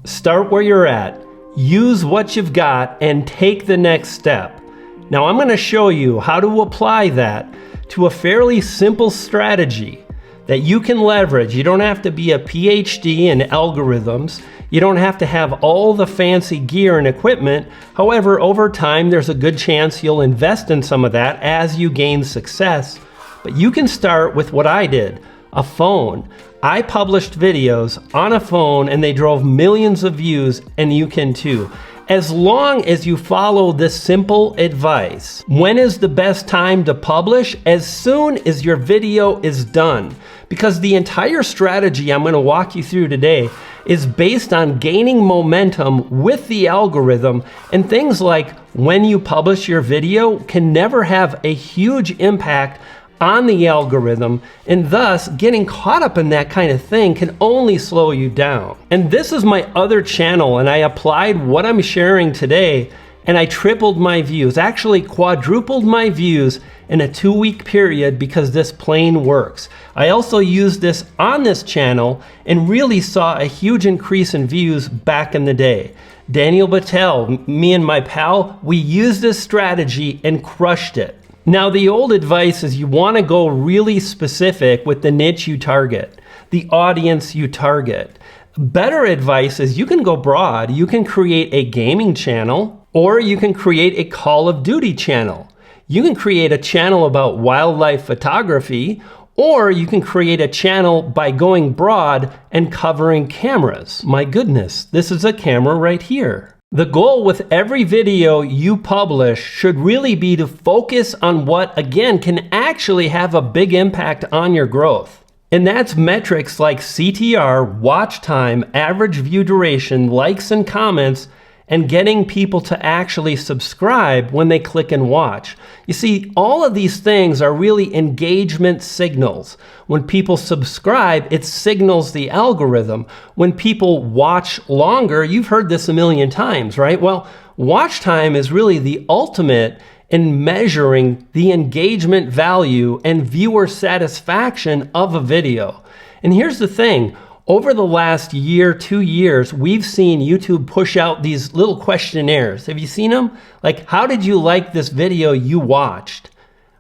Start where you're at, use what you've got, and take the next step. Now I'm going to show you how to apply that to a fairly simple strategy that you can leverage. You don't have to be a PhD in algorithms. You don't have to have all the fancy gear and equipment. However, over time, there's a good chance you'll invest in some of that as you gain success. But you can start with what I did, a phone. I published videos on a phone and they drove millions of views, and you can too. As long as you follow this simple advice. When is the best time to publish? As soon as your video is done. Because the entire strategy I'm going to walk you through today is based on gaining momentum with the algorithm, and things like when you publish your video can never have a huge impact on the algorithm, and thus getting caught up in that kind of thing can only slow you down. And this is my other channel, and I applied what I'm sharing today, and I tripled my views, actually quadrupled my views in a 2-week period, because this plain works. I also used this on this channel and really saw a huge increase in views back in the day. Daniel Battelle, me and my pal, we used this strategy and crushed it. Now, the old advice is you want to go really specific with the niche you target, the audience you target. Better advice is you can go broad. You can create a gaming channel, or you can create a Call of Duty channel. You can create a channel about wildlife photography, or you can create a channel by going broad and covering cameras. My goodness, this is a camera right here. The goal with every video you publish should really be to focus on what, again, can actually have a big impact on your growth. And that's metrics like CTR, watch time, average view duration, likes and comments, and getting people to actually subscribe when they click and watch. You see, all of these things are really engagement signals. When people subscribe, it signals the algorithm. When people watch longer, you've heard this a million times, right? Well, watch time is really the ultimate in measuring the engagement value and viewer satisfaction of a video. And here's the thing. Over the last year, 2 years, we've seen YouTube push out these little questionnaires. Have you seen them? Like, how did you like this video you watched?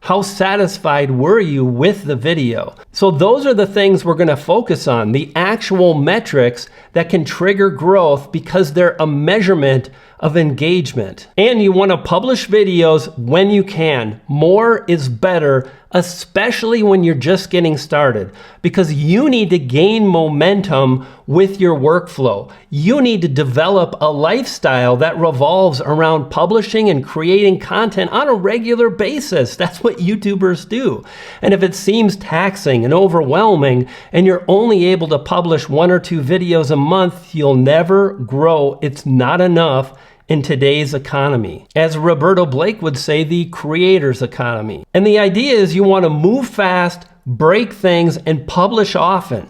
How satisfied were you with the video? So those are the things we're going to focus on, the actual metrics that can trigger growth because they're a measurement of engagement. And you want to publish videos when you can. More is better, especially when you're just getting started, because you need to gain momentum with your workflow. You need to develop a lifestyle that revolves around publishing and creating content on a regular basis. That's what YouTubers do. And if it seems taxing and overwhelming and you're only able to publish 1 or 2 videos a month, you'll never grow. It's not enough in today's economy. As Roberto Blake would say, the creator's economy. And the idea is you want to move fast, break things, and publish often.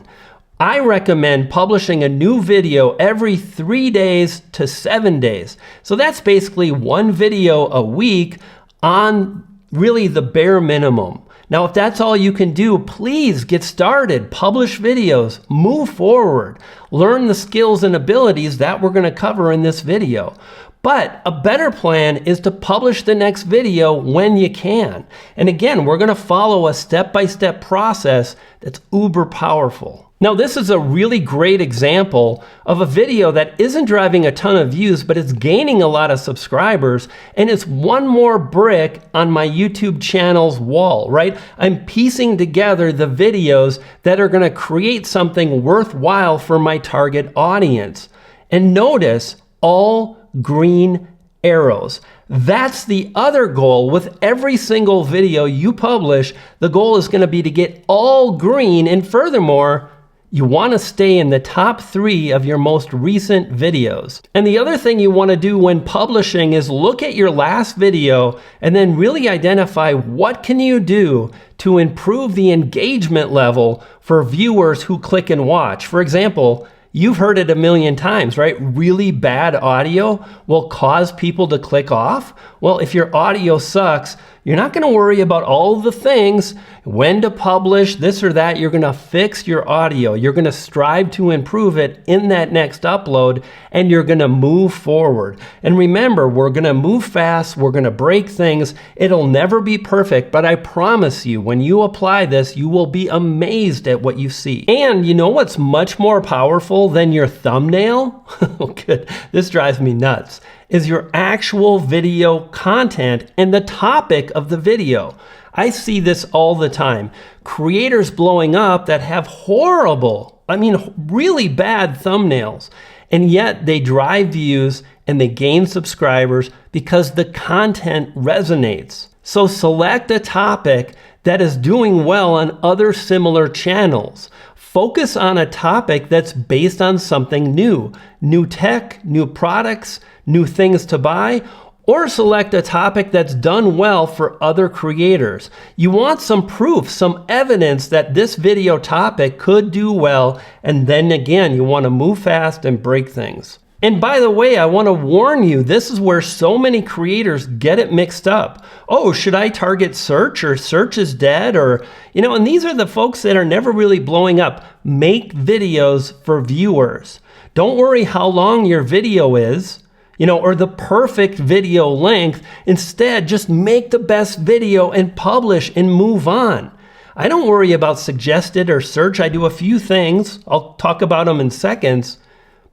I recommend publishing a new video every 3 days to 7 days. So that's basically 1 video a week on really the bare minimum. Now, if that's all you can do, please get started, publish videos, move forward, learn the skills and abilities that we're going to cover in this video. But a better plan is to publish the next video when you can. And again, we're going to follow a step-by-step process that's uber powerful. Now, this is a really great example of a video that isn't driving a ton of views, but it's gaining a lot of subscribers, and it's one more brick on my YouTube channel's wall, right? I'm piecing together the videos that are going to create something worthwhile for my target audience. And notice all green arrows. That's the other goal. With every single video you publish, the goal is going to be to get all green, and furthermore, you want to stay in the top 3 of your most recent videos. And the other thing you want to do when publishing is look at your last video and then really identify what can you do to improve the engagement level for viewers who click and watch. For example, you've heard it a million times, right? Really bad audio will cause people to click off. Well, if your audio sucks, You're not going to worry about all the things, when to publish, this or that. You're going to fix your audio. You're going to strive to improve it in that next upload, and you're going to move forward. And remember, we're going to move fast. We're going to break things. It'll never be perfect, but I promise you, when you apply this, you will be amazed at what you see. And you know what's much more powerful than your thumbnail? Oh, good. This drives me nuts. Is your actual video content and the topic of the video. I see this all the time. Creators blowing up that have horrible, really bad thumbnails, and yet they drive views and they gain subscribers because the content resonates. So select a topic that is doing well on other similar channels. Focus on a topic that's based on something new tech, new products, new things to buy, or select a topic that's done well for other creators. You want some proof, some evidence that this video topic could do well, and then again, you want to move fast and break things. And by the way, I want to warn you, this is where so many creators get it mixed up. Oh, should I target search, or search is dead? Or, and these are the folks that are never really blowing up. Make videos for viewers. Don't worry how long your video is, or the perfect video length. Instead, just make the best video and publish and move on. I don't worry about suggested or search. I do a few things. I'll talk about them in seconds.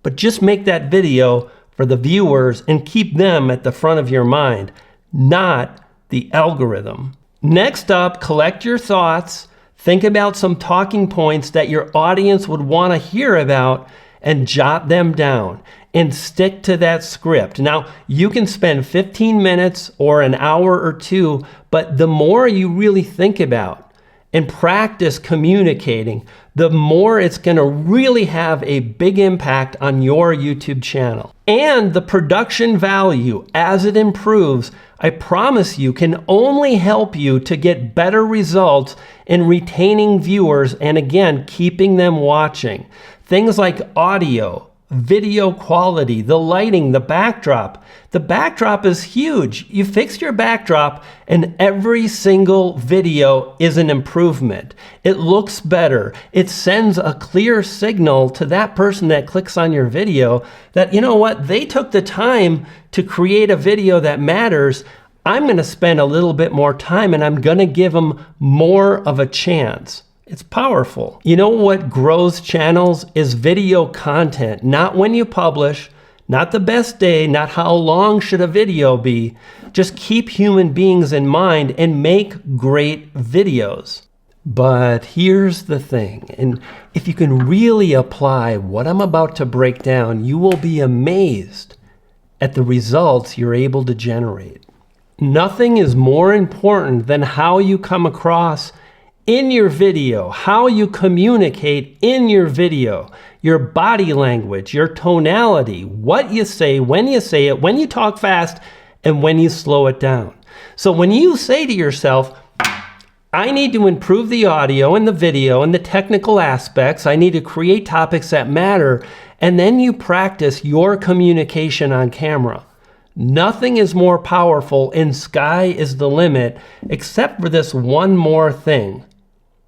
But just make that video for the viewers and keep them at the front of your mind, not the algorithm. Next up, collect your thoughts. Think about some talking points that your audience would want to hear about and jot them down and stick to that script. Now, you can spend 15 minutes or an hour or two, but the more you really think about and practice communicating, the more it's going to really have a big impact on your YouTube channel. And the production value, as it improves, I promise you, can only help you to get better results in retaining viewers and, again, keeping them watching. Things like audio, video quality, the lighting, the backdrop. The backdrop is huge. You fix your backdrop and every single video is an improvement. It looks better. It sends a clear signal to that person that clicks on your video that, they took the time to create a video that matters. I'm going to spend a little bit more time and I'm going to give them more of a chance. It's powerful. You know what grows channels is video content, not when you publish, not the best day, not how long should a video be. Just keep human beings in mind and make great videos. But here's the thing, and if you can really apply what I'm about to break down, you will be amazed at the results you're able to generate. Nothing is more important than how you come across in your video, how you communicate in your video, your body language, your tonality, what you say, when you talk fast, and when you slow it down. So when you say to yourself, I need to improve the audio and the video and the technical aspects, I need to create topics that matter, and then you practice your communication on camera. Nothing is more powerful and sky is the limit, except for this one more thing.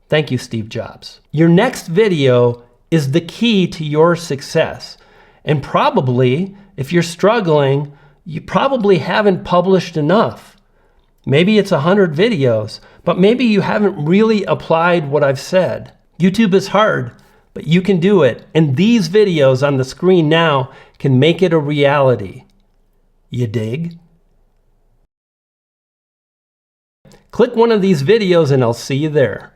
Thank you, Steve Jobs. Your next video is the key to your success. And probably, if you're struggling, you probably haven't published enough. Maybe it's 100 videos, but maybe you haven't really applied what I've said. YouTube is hard, but you can do it. And these videos on the screen now can make it a reality. You dig? Click one of these videos and I'll see you there.